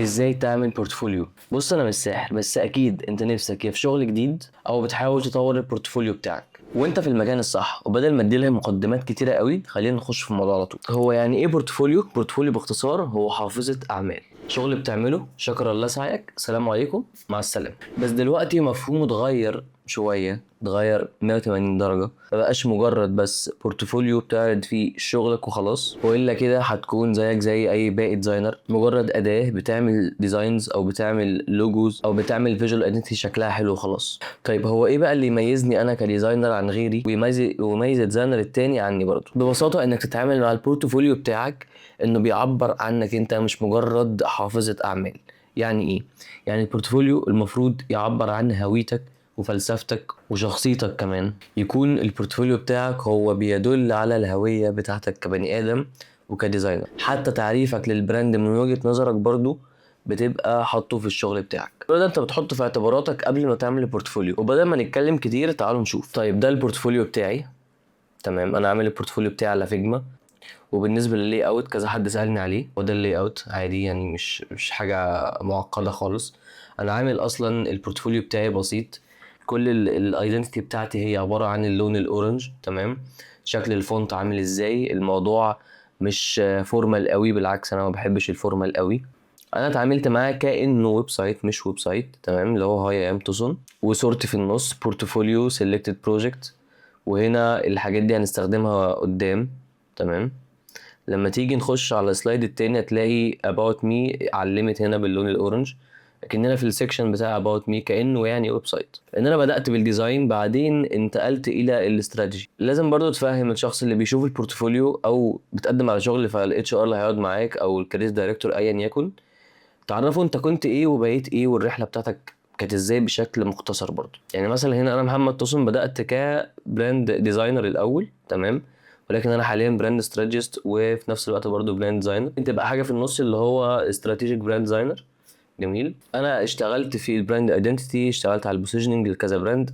ازاي تعمل بورتفوليو؟ بص، انا مش ساحر، بس اكيد انت نفسك يا في شغل جديد او بتحاول تطور البورتفوليو بتاعك، وانت في المكان الصح. وبدل ما اديلها مقدمات كتيره قوي، خلينا نخش في الموضوع على طول. هو يعني ايه بورتفوليو؟ بورتفوليو باختصار هو حافظه اعمال، شغل بتعمله، شكر الله سعيك، سلام عليكم، مع السلامه. بس دلوقتي مفهومه اتغير شويه، اتغير 180 درجه. مبقاش مجرد بس بورتفوليو بتعرض فيه شغلك وخلاص، والا كده هتكون زيك زي اي باقي ديزاينر، مجرد اداه بتعمل ديزاينز او بتعمل لوجوز او بتعمل فيجوال ايدنتي شكلها حلو وخلاص. طيب هو ايه بقى اللي يميزني انا كديزاينر عن غيري، ويميز الديزاينر التاني عني برضه؟ ببساطه انك تتعامل مع البورتفوليو بتاعك انه بيعبر عنك انت، مش مجرد حافظه اعمال. يعني ايه؟ يعني البورتفوليو المفروض يعبر عن هويتك وفلسفتك وشخصيتك كمان. يكون البورتفوليو بتاعك هو بيدل على الهوية بتاعتك كبني آدم وكديزاينر. حتى تعريفك للبراند من وجهة نظرك برضو بتبقى حاطه في الشغل بتاعك. كل ده انت بتحطه في اعتباراتك قبل ما تعمل البورتفوليو. وبدل ما نتكلم كتير، تعالوا نشوف. طيب ده البورتفوليو بتاعي، تمام. انا عامل البورتفوليو بتاعي على فيجما. وبالنسبه لللاي اوت، كذا حد سالني عليه، وده اللاي اوت عادي يعني، مش حاجه معقده خالص. انا عامل اصلا البورتفوليو بتاعي بسيط. كل الايدنتيتي بتاعتي هي عباره عن اللون الاورنج، تمام. شكل الفونت عامل ازاي، الموضوع مش فورمال قوي، بالعكس انا ما بحبش الفورمال قوي. انا اتعاملت معاه كانه ويب سايت، مش ويب سايت، تمام، اللي هو هاي ام توسون. وصورتي في النص، بورتفوليو سيلكتد بروجكت. وهنا الحاجات دي هنستخدمها قدام، تمام. لما تيجي نخش على السلايد التاني هتلاقي about me علمت هنا باللون الاورنج، لكننا في السكشن بتاع about me كأنه يعني ويب سايت. ان انا بدأت بالديزاين، بعدين انتقلت الى الاستراتيجي. لازم برضو تفهم الشخص اللي بيشوف البورتفوليو او بتقدم على شغل، فالاتش ار اللي هيقعد معاك او الكارير دايركتور ايا يكن، تعرفوا انت كنت ايه وبقيت ايه والرحله بتاعتك كانت ازاي بشكل مختصر برضه. يعني مثلا هنا انا محمد توسن، بدات كبراند ديزاينر الاول، تمام. ولكن انا حاليا براند استراتيجيست، وفي نفس الوقت برضه براند ديزاينر. انت بقى حاجه في النص اللي هو استراتيجيك براند ديزاينر. جميل. انا اشتغلت في البراند ايدنتيتي، اشتغلت على البوزيشننج لكذا براند،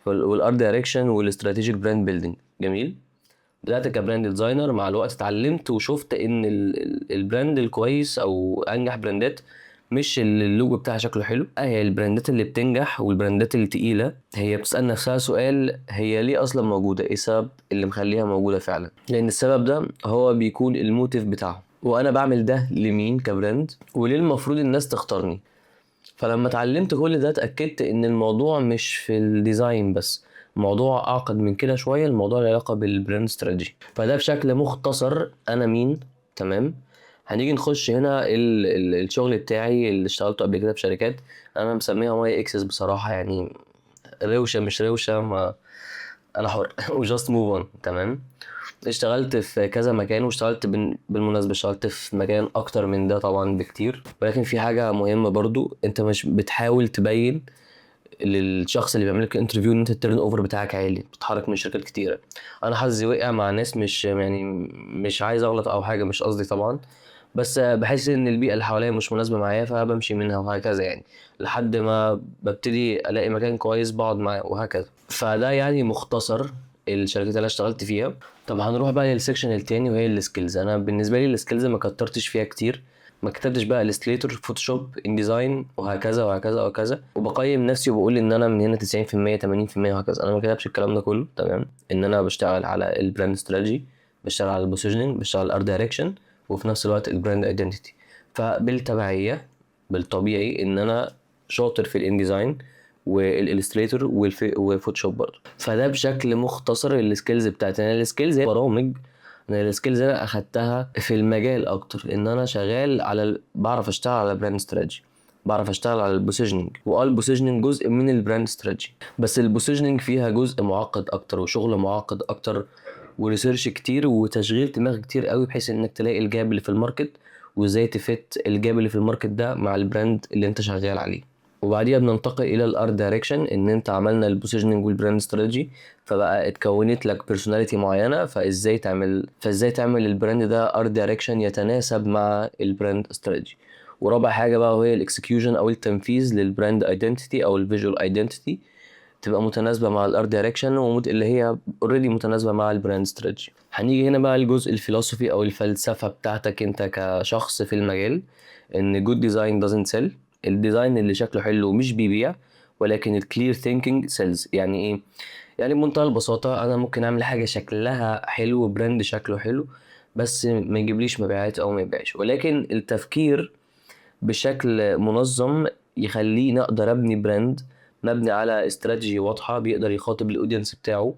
والارت دايركشن والاستراتيجيك براند بيلدينج. جميل. بدأت كبراند ديزاينر، مع الوقت اتعلمت وشفت ان البراند الكويس او انجح براندات مش اللي اللوجو بتاعها شكله حلو. هي البراندات اللي بتنجح والبراندات التقيلة هي بتسأل نفسها سؤال: هي ليه اصلا موجودة؟ ايه السبب اللي مخليها موجودة فعلا؟ لان السبب ده هو بيكون الموتيف بتاعهم، وانا بعمل ده لمين كبراند، وليه المفروض الناس تختارني. فلما اتعلمت كل ده اتأكدت ان الموضوع مش في الديزاين بس، الموضوع اعقد من كده شوية. الموضوع له علاقة بالبراند استراتيجي. فده بشكل مختصر انا مين، تمام. هنيجي نخش هنا الشغل بتاعي اللي اشتغلته قبل كده في شركات. انا مسميها ماي اكسس بصراحة يعني، روشة مش روشة، ما انا حر وجاست موف اون، تمام. اشتغلت في كذا مكان، واشتغلت بالمناسبة اشتغلت في مكان اكتر من ده طبعا بكتير. ولكن في حاجة مهمة برضو، انت مش بتحاول تبين للشخص اللي بيعمل لك انترفيو ان انت التيرن اوفر بتاعك عالي، بتتحرك من شركات كتيرة. انا حظي وقع مع ناس، مش يعني مش عايز اغلط او حاجة، مش قصدي طبعا، بس بحس ان البيئة اللي حواليا مش مناسبة معايا، فبمشي منها وهكذا يعني، لحد ما ببتدي الاقي مكان كويس بقعد معاه وهكذا. فده يعني مختصر الشركات اللي انا اشتغلت فيها. طب هنروح بقى للسكشن التاني، وهي السكيلز. انا بالنسبه لي السكيلز ما كترتش فيها كتير، ما كتبتش بقى الستريتور، فوتوشوب، ان ديزاين، وهكذا وهكذا وهكذا، وبقيم نفسي وبقول ان انا من هنا 90% 80% وهكذا. انا ما كتبتش الكلام ده كله، تمام. ان انا بشتغل على البراند استراتيجي، بشتغل على البوزيشننج، بشتغل على الارت دايركشن، وفي نفس الوقت البراند ايدنتيتي. فبالتبعيه بالطبيعي ان انا شاطر في الان ديزاين والالستريتور وفوتوشوب برضه. فده بشكل مختصر السكيلز بتاعتي. انا السكيلز هي برامج، انا السكيلز انا اخدتها في المجال اكتر، ان انا شغال على بعرف اشتغل على براند استراتيجي، بعرف اشتغل على البوزيشننج. البوزيشننج جزء من البراند استراتيجي، بس البوزيشننج فيها جزء معقد اكتر وشغل معقد اكتر وريسيرش كتير وتشغيل دماغ كتير قوي، بحيث انك تلاقي الجاب اللي في الماركت، وازاي تفت الجاب اللي في الماركت ده مع البراند اللي انت شغال عليه. وبعديها بننتقل الى الارت دايركشن، ان انت عملنا البوزيشننج والبراند استراتيجي، فبقى اتكونت لك بيرسوناليتي معينه، فازاي تعمل البراند ده ارت دايركشن يتناسب مع البراند استراتيجي. ورابع حاجه بقى وهي الاكسكيوشن او التنفيذ للبراند ايدنتيتي او الفيجوال ايدنتيتي، تبقى متناسبه مع الارت دايركشن اللي هي اوريدي متناسبه مع البراند استراتيجي. هنيجي هنا بقى الجزء الفلسفي او الفلسفه بتاعتك انت كشخص في المجال، ان good design doesn't sell. الديزاين اللي شكله حلو مش بيبيع، ولكن الكلير ثينكينج سيلز. يعني ايه؟ يعني بمنتهى البساطه انا ممكن اعمل حاجه شكلها حلو، براند شكله حلو، بس ما يجيبليش مبيعات او ما يبيعش، ولكن التفكير بشكل منظم يخليني اقدر ابني براند مبني على استراتيجي واضحه بيقدر يخاطب الاودينس بتاعه،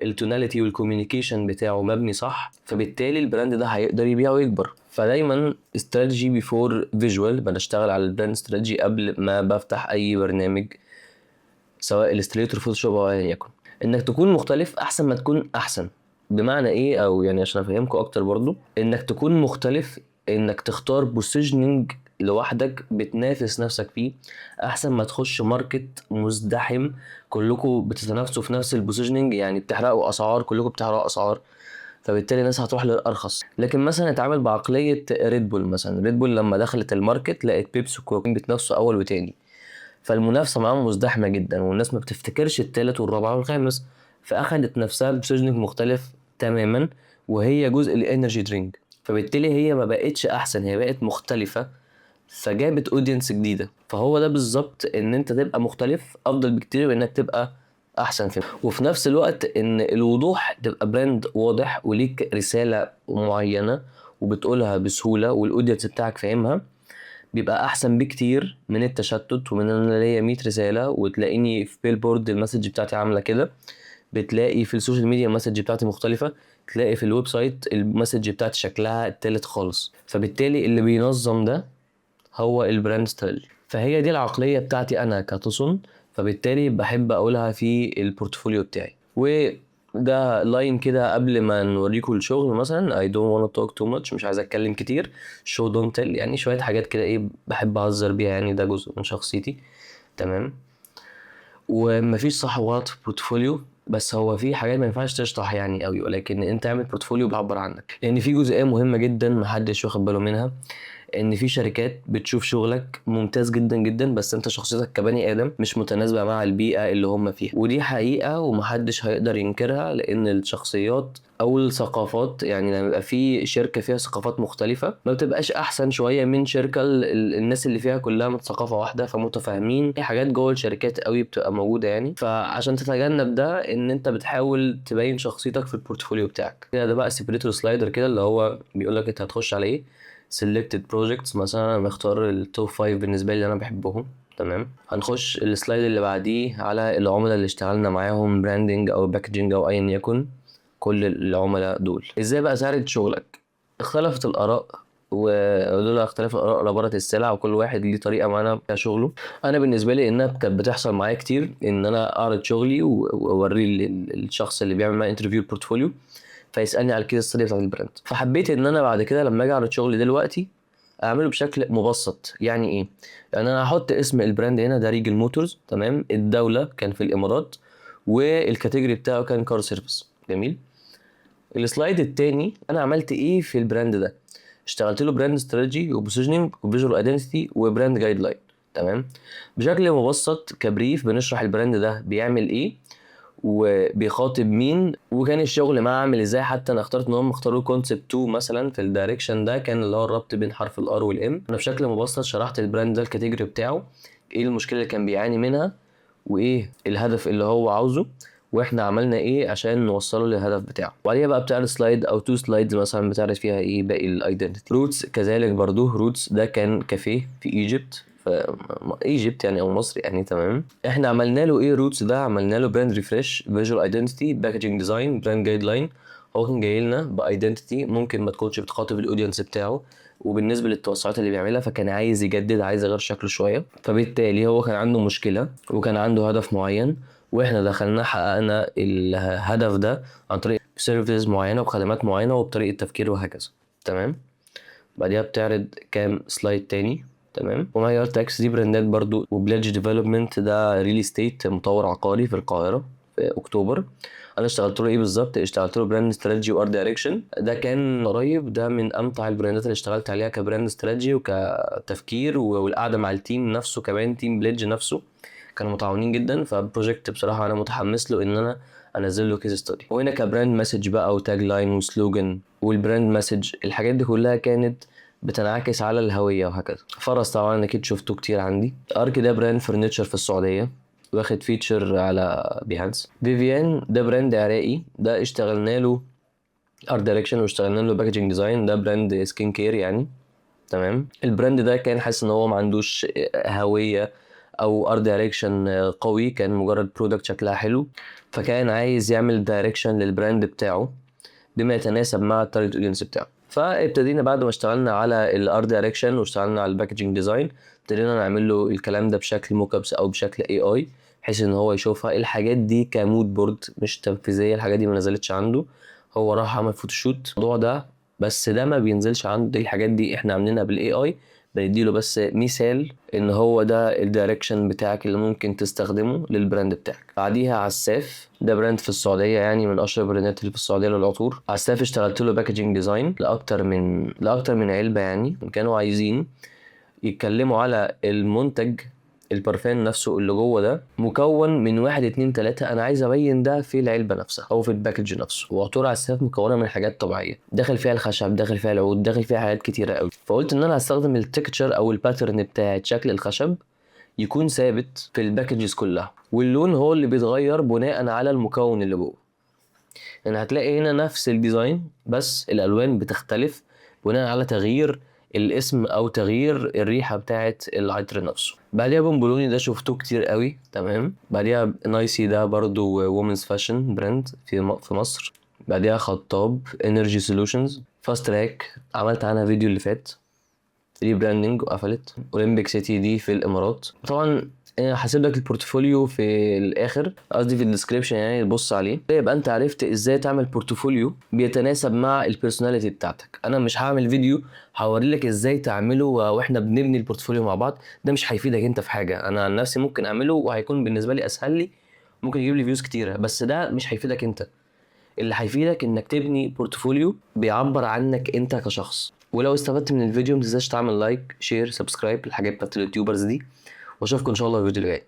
التوناليتي والكوميونيكيشن بتاعه مبني صح، فبالتالي البراند ده هيقدر يبيع ويكبر. فدايما استراتيجي بيفور فيجوال، بشتغل على البراند استراتيجي قبل ما بفتح اي برنامج سواء الستريتور فوتوشوب او ايا يكن. انك تكون مختلف احسن ما تكون احسن. بمعنى ايه؟ او يعني عشان افهمكم اكتر برضو، انك تكون مختلف، انك تختار بوزيشننج لوحدك بتنافس نفسك فيه، احسن ما تخش ماركت مزدحم كلكم بتتنافسوا في نفس البوزيشننج، يعني بتحرقوا اسعار، كلكم بتحرقوا اسعار، فبالتالي الناس هتروح للارخص. لكن مثلا اتعامل بعقليه ريد بول. مثلا ريد بول لما دخلت الماركت لقت بيبسي وكوكا بيتنافسوا اول وتاني، فالمنافسه معاهم مزدحمه جدا، والناس ما بتفتكرش التالت والرابع والخامس، فاخدت نفسها بسيزنينج مختلف تماما، وهي جزء الانرجي درينك، فبالتالي هي ما بقتش احسن، هي بقت مختلفه، فجابت اودينس جديده. فهو ده بالظبط، ان انت تبقى مختلف افضل بكتير من انك تبقى احسن فيه، وفي نفس الوقت ان الوضوح تبقى براند واضح وليك رساله معينه وبتقولها بسهوله والاودينس بتاعك فاهمها، بيبقى احسن بكتير من التشتت، ومن ان انا ليا 100 رساله وتلاقيني في بيلبورد المسج بتاعتي عامله كده، بتلاقي في السوشيال ميديا المسج بتاعتي مختلفه، تلاقي في الويب سايت المسج بتاعتي شكلها التالت خالص. فبالتالي اللي بينظم ده هو البراند ستراتيجي. فهي دي العقليه بتاعتي انا كتصن، فبالتالي بحب اقولها في البورتفوليو بتاعي. وده لاين كده قبل ما نوريكم الشغل. مثلا I don't wanna talk too much، مش عايز اتكلم كتير. show don't tell، يعني شويه حاجات كده ايه بحب اهزر بيها، يعني ده جزء من شخصيتي. تمام. ومفيش صح وغلط في بورتفوليو، بس هو في حاجات ما ينفعش تشطح يعني قوي، ولكن انت اعمل بورتفوليو بيعبر عنك، لان في جزئيه مهمه جدا محدش واخد باله منها، ان في شركات بتشوف شغلك ممتاز جدا جدا، بس انت شخصيتك كبني ادم مش متناسبه مع البيئه اللي هم فيها، ودي حقيقه ومحدش هيقدر ينكرها، لان الشخصيات او الثقافات، يعني لما يبقى في شركه فيها ثقافات مختلفه ما بتبقاش احسن شويه من شركه الناس اللي فيها كلها من ثقافه واحده، فمتفاهمين. في حاجات جوه الشركات قوي بتبقى موجوده يعني، فعشان تتجنب ده ان انت بتحاول تبين شخصيتك في البورتفوليو بتاعك كده. ده بقى سيبريتور سلايدر كده اللي هو بيقول لك انت هتخش على ايه. selected projects، مثلا انا بختار التوب 5 بالنسبه لي اللي انا بحبهم. تمام. هنخش السلايد اللي بعديه على العملاء اللي اشتغلنا معاهم براندنج او باكجينج او ايا يكن، كل العملاء دول. ازاي بقى سعر شغلك؟ اختلفت الاراء، ودول اختلاف الاراء لبارة السلع، وكل واحد ليه طريقه معينه في شغله. انا بالنسبه لي انها كانت بتحصل معايا كتير، ان انا اعرض شغلي واوريه للشخص اللي بيعمل معايا انترفيو البورتفوليو، فيسالني على الكيس ستادي بتاعت البراند. فحبيت ان انا بعد كده لما اجي اعرض شغلي دلوقتي اعمله بشكل مبسط. يعني ايه؟ يعني انا هحط اسم البراند هنا، ده ريجل موتورز. تمام. الدوله كان في الامارات، والكاتيجوري بتاعه كان كار سيرفيس. جميل. السلايد التاني انا عملت ايه في البراند ده؟ اشتغلت له براند استراتيجي وبوزيشننج وفيجوال ايدنتيتي وبراند جايد لاين. تمام. بشكل مبسط كبريف بنشرح البراند ده بيعمل ايه وبيخاطب مين، وكان الشغل معاه عامل ازاي. حتى انا اخترت ان هم اختاروا كونسبت 2 مثلا في الدايركشن ده، كان اللي هو الربط بين حرف الار والام. انا بشكل مبسط شرحت البراند ده الكاتيجوري بتاعه، ايه المشكله اللي كان بيعاني منها، وايه الهدف اللي هو عاوزه، واحنا عملنا ايه عشان نوصله للهدف بتاعه. وبعديها بقى بتعرض سلايد او تو سلايدز مثلا بتعرض فيها ايه باقي الايدنتيتي. روتس كذلك برضو. روتس ده كان كافيه في ايجيبت، ايجيبت يعني او مصر يعني. تمام. احنا عملنا له ايه؟ روتس ده عملنا له براند ريفريش، فيجوال ايدنتيتي، باكجينج ديزاين، براند جايد لاين. هو كان جاي لنا بايدنتيتي ممكن ما تكونش بتخاطب الاودينس بتاعه، وبالنسبه للتوسعات اللي بيعملها فكان عايز يجدد، عايز يغير شكله شويه، فبالتالي هو كان عنده مشكله وكان عنده هدف معين، واحنا دخلنا حققنا الهدف ده عن طريق سيرفيس معينه وخدمات معينه وبطريقه تفكير وهكذا. تمام. بعديها بتعرض كام سلايد تاني. تمام. ومعايا تاكس دي براندات برضو، وبلادج ديفلوبمنت ده ريل استيت مطور عقاري في القاهره في اكتوبر. انا اشتغلت له ايه بالظبط؟ اشتغلت له براند استراتيجي وارت دايركشن. ده كان قريب، ده من امتع البراندات اللي اشتغلت عليها كبراند استراتيجي وكتفكير، والقعده مع التيم نفسه كمان، تيم بليدج نفسه كانوا متعاونين جدا. فبروجكت بصراحه انا متحمس له ان انا انزل له كيس ستادي. وهنا كبراند مسج بقى وتاج لاين وسلوجن والبراند مسج، الحاجات دي كلها كانت بتنعكس على الهويه وهكذا. فرس طبعا اكيد شفته كتير عندي. ارك ده براند فرنتشر في السعوديه واخد فيتشر على بيهانس. فيفيان ده براند عراقي، ده اشتغلنا له ارت دايركشن واشتغلنا له باكجينج ديزاين. ده براند سكين كير يعني. تمام. البراند ده كان حاسس ان هو ما عندوش هويه او ارت دايركشن قوي، كان مجرد برودكت شكلها حلو، فكان عايز يعمل دايركشن للبراند بتاعه بما يتناسب مع التارجت اودينس بتاعه. فابتدينا بعد ما اشتغلنا على الارت دايركشن واشتغلنا على الباكجينج ديزاين، ابتدينا نعمل له الكلام ده بشكل موك ابس او بشكل اي اي، بحيث ان هو يشوفها. الحاجات دي كمود بورد مش تنفيذيه، الحاجات دي ما نزلتش عنده، هو راح عمل فوتوشوت الموضوع ده، بس ده ما بينزلش عنده. دي الحاجات دي احنا عاملينها بالاي اي، بنديله بس مثال ان هو ده الدايركشن بتاعك اللي ممكن تستخدمه للبراند بتاعك. بعديها عساف، ده براند في السعوديه يعني من اشهر البراندات اللي في السعوديه للعطور. عساف اشتغلت له باكجينج ديزاين لاكتر من علبه يعني. كانوا عايزين يتكلموا على المنتج البرفان نفسه اللي جوه ده مكون من 1 2 3، انا عايز ابين ده في العلبه نفسها او في الباكج نفسه. وعطور عساف مكونه من حاجات طبيعيه، داخل فيها الخشب، داخل فيها العود، داخل فيها حاجات كتيره قوي. فقلت ان انا هستخدم التكتشر او الباترن بتاع شكل الخشب يكون ثابت في الباكجز كلها، واللون هو اللي بيتغير بناء على المكون اللي جوه. يعني هتلاقي هنا نفس الديزاين بس الالوان بتختلف بناء على تغيير الاسم او تغيير الريحه بتاعت العطر نفسه. بعديها بونبولوني ده شفته كتير قوي. تمام. بعديها نايسي ده برضو وومنز فاشن براند في مصر. بعديها خطاب انرجي سولوشنز. فاست تراك عملت عنها فيديو اللي فات، ريبراندنج وقفلت. اولمبيك سيتي دي في الامارات. طبعا هسيب لك البورتفوليو في الاخر، قصدي في الديسكريبشن يعني، تبص عليه يبقى انت عرفت ازاي تعمل بورتفوليو بيتناسب مع البيرسوناليتي بتاعتك. انا مش هعمل فيديو هوري لك ازاي تعمله واحنا بنبني البورتفوليو مع بعض، ده مش هيفيدك انت في حاجه. انا عن نفسي ممكن اعمله وهيكون بالنسبه لي اسهل لي، ممكن يجيب لي فيوز كتيره، بس ده مش هيفيدك انت. اللي هيفيدك انك تبني بورتفوليو بيعبر عنك انت كشخص. ولو استفدت من الفيديو متنساش تعمل لايك شير سبسكرايب، الحاجات بتاعت اليوتيوبرز دي، واشوفكم ان شاء الله في الفيديو الجاي.